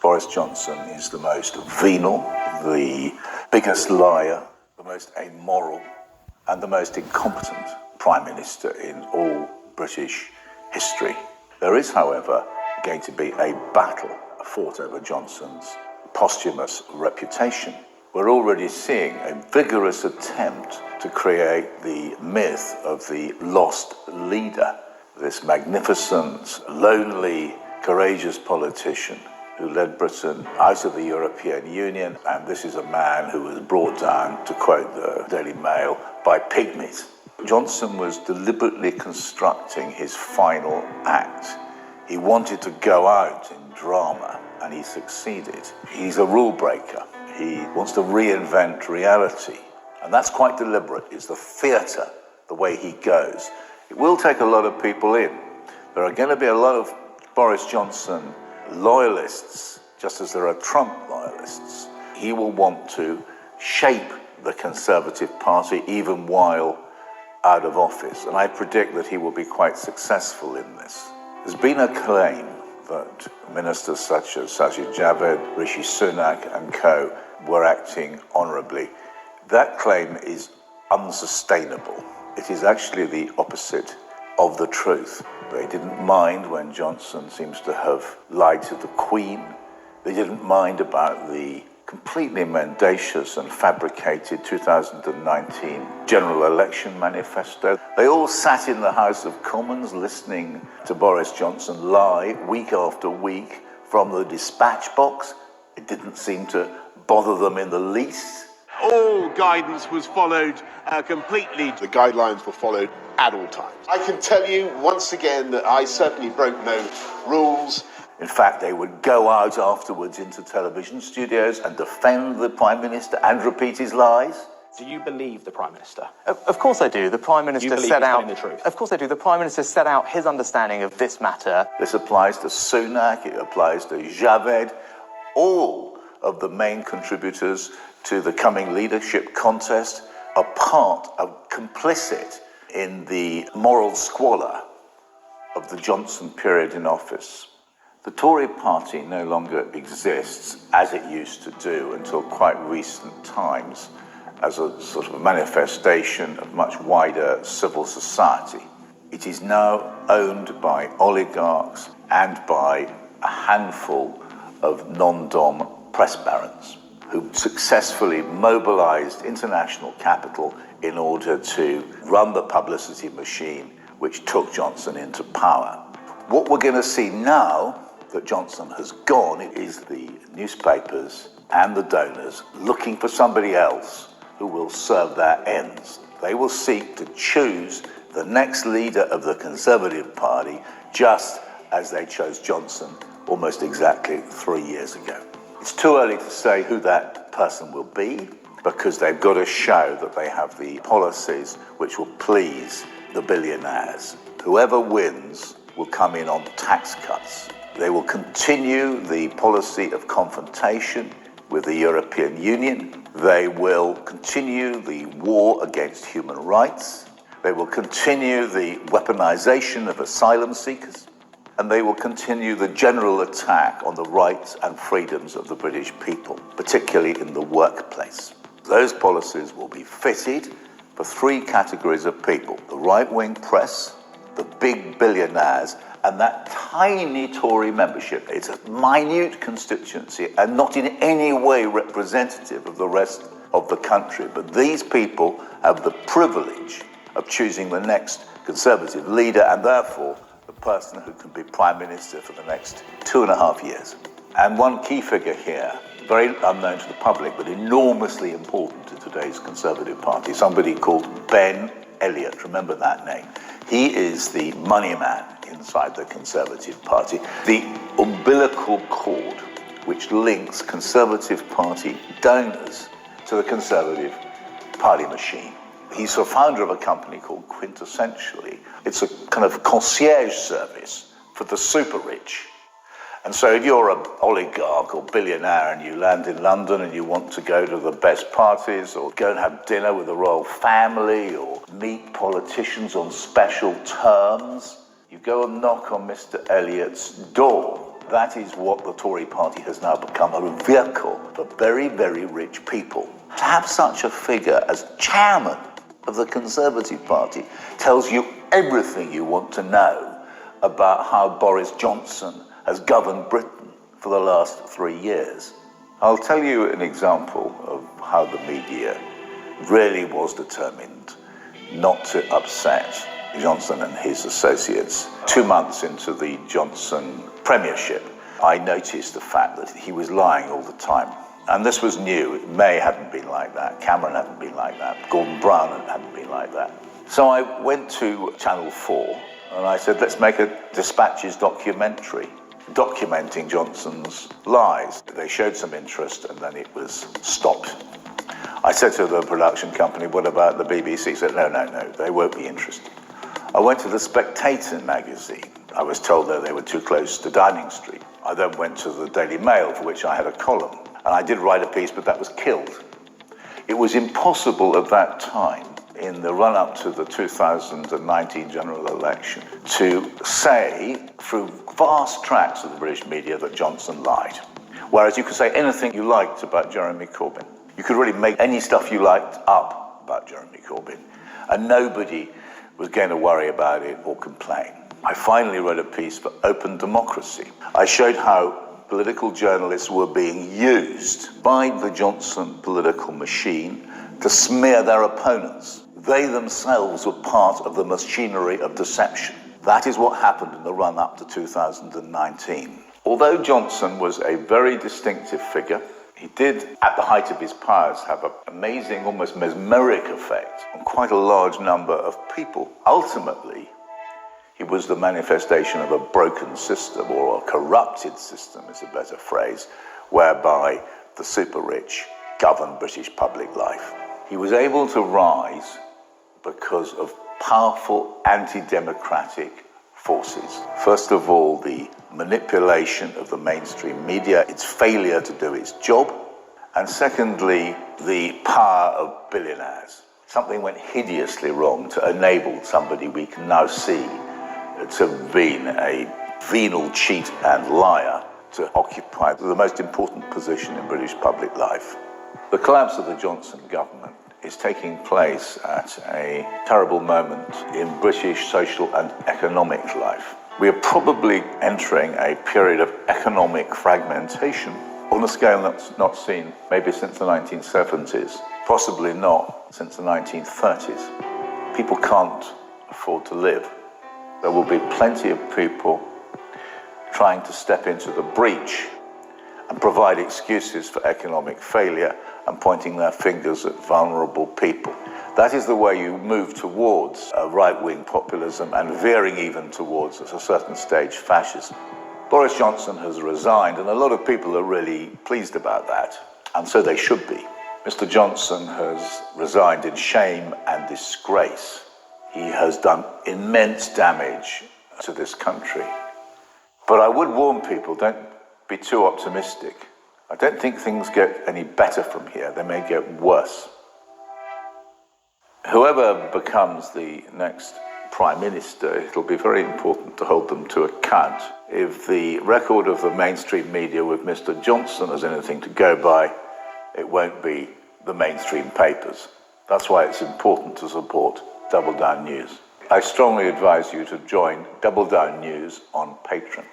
Boris Johnson is the most venal, the biggest liar, the most amoral, and the most incompetent Prime Minister in all British history. There is, however, going to be a battle fought over Johnson's posthumous reputation. We're already seeing a vigorous attempt to create the myth of the lost leader, this magnificent, lonely, courageous politician who led Britain out of the European Union, and this is a man who was brought down, to quote the Daily Mail, by pygmies. Johnson was deliberately constructing his final act. He wanted to go out in drama, and he succeeded. He's a rule breaker. He wants to reinvent reality, and that's quite deliberate. It's the theatre, the way he goes. It will take a lot of people in. There are going to be a lot of Boris Johnson loyalists, just as there are Trump loyalists. He will want to shape the Conservative Party even while out of office, and I predict that he will be quite successful in this. There's been a claim that ministers such as Sajid Javid, Rishi Sunak and co were acting honourably. That claim is unsustainable. It is actually the opposite of the truth. They didn't mind when Johnson seems to have lied to the Queen. They didn't mind about the completely mendacious and fabricated 2019 general election manifesto. They all sat in the House of Commons listening to Boris Johnson lie week after week from the dispatch box. It didn't seem to bother them in the least. All guidance was followed completely. The guidelines were followed at all times. I can tell you once again that I certainly broke no rules. In fact, they would go out afterwards into television studios and defend the Prime Minister and repeat his lies. Do you believe the Prime Minister? Of course I do. The Prime Minister set out the truth. Of course I do. The Prime Minister set out his understanding of this matter. This applies to Sunak, it applies to Javed, all of the main contributors to the coming leadership contest are part of, complicit in the moral squalor of the Johnson period in office. The Tory party no longer exists as it used to do until quite recent times as a sort of manifestation of much wider civil society. It is now owned by oligarchs and by a handful of non-dom press barons who successfully mobilized international capital in order to run the publicity machine which took Johnson into power. What we're going to see now that Johnson has gone is the newspapers and the donors looking for somebody else who will serve their ends. They will seek to choose the next leader of the Conservative Party just as they chose Johnson almost exactly 3 years ago. It's too early to say who that person will be because they've got to show that they have the policies which will please the billionaires. Whoever wins will come in on tax cuts. They will continue the policy of confrontation with the European Union. They will continue the war against human rights. They will continue the weaponization of asylum seekers. And they will continue the general attack on the rights and freedoms of the British people, particularly in the workplace. Those policies will be fitted for three categories of people: the right-wing press, the big billionaires, and that tiny Tory membership. It's a minute constituency and not in any way representative of the rest of the country. But these people have the privilege of choosing the next Conservative leader and therefore the person who can be Prime Minister for the next 2.5 years. And one key figure here, very unknown to the public, but enormously important to today's Conservative Party, somebody called Ben Elliott. Remember that name. He is the money man inside the Conservative Party, the umbilical cord which links Conservative Party donors to the Conservative Party machine. He's the founder of a company called Quintessentially. It's a kind of concierge service for the super rich. And so if you're an oligarch or billionaire and you land in London and you want to go to the best parties or go and have dinner with the royal family or meet politicians on special terms, you go and knock on Mr. Elliott's door. That is what the Tory party has now become, a vehicle for very, very rich people. To have such a figure as chairman of the Conservative Party tells you everything you want to know about how Boris Johnson has governed Britain for the last 3 years. I'll tell you an example of how the media really was determined not to upset Johnson and his associates. 2 months into the Johnson premiership, I noticed the fact that he was lying all the time. And this was new. May hadn't been like that. Cameron hadn't been like that. Gordon Brown hadn't been like that. So I went to Channel 4 and I said, let's make a Dispatches documentary documenting Johnson's lies. They showed some interest and then it was stopped. I said to the production company, what about the BBC? He said, no, they won't be interested. I went to the Spectator magazine. I was told that they were too close to Downing Street. I then went to the Daily Mail, for which I had a column. And I did write a piece, but that was killed. It was impossible at that time, in the run-up to the 2019 general election, to say through vast tracts of the British media that Johnson lied. Whereas you could say anything you liked about Jeremy Corbyn. You could really make any stuff you liked up about Jeremy Corbyn, and nobody was going to worry about it or complain. I finally wrote a piece for Open Democracy. I showed how political journalists were being used by the Johnson political machine to smear their opponents. They themselves were part of the machinery of deception. That is what happened in the run-up to 2019. Although Johnson was a very distinctive figure, he did, at the height of his powers, have an amazing, almost mesmeric effect on quite a large number of people. Ultimately, he was the manifestation of a broken system, or a corrupted system is a better phrase, whereby the super-rich governed British public life. He was able to rise because of powerful anti-democratic forces. First of all, the manipulation of the mainstream media, its failure to do its job, and secondly, the power of billionaires. Something went hideously wrong to enable somebody we can now see to have been a venal cheat and liar to occupy the most important position in British public life. The collapse of the Johnson government is taking place at a terrible moment in British social and economic life. We are probably entering a period of economic fragmentation on a scale that's not seen maybe since the 1970s, possibly not since the 1930s. People can't afford to live. There will be plenty of people trying to step into the breach and provide excuses for economic failure and pointing their fingers at vulnerable people. That is the way you move towards a right-wing populism and veering even towards, at a certain stage, fascism. Boris Johnson has resigned, and a lot of people are really pleased about that, and so they should be. Mr. Johnson has resigned in shame and disgrace. He has done immense damage to this country. But I would warn people, don't be too optimistic. I don't think things get any better from here. They may get worse. Whoever becomes the next Prime Minister, it'll be very important to hold them to account. If the record of the mainstream media with Mr. Johnson has anything to go by, it won't be the mainstream papers. That's why it's important to support Double Down News. I strongly advise you to join Double Down News on Patreon.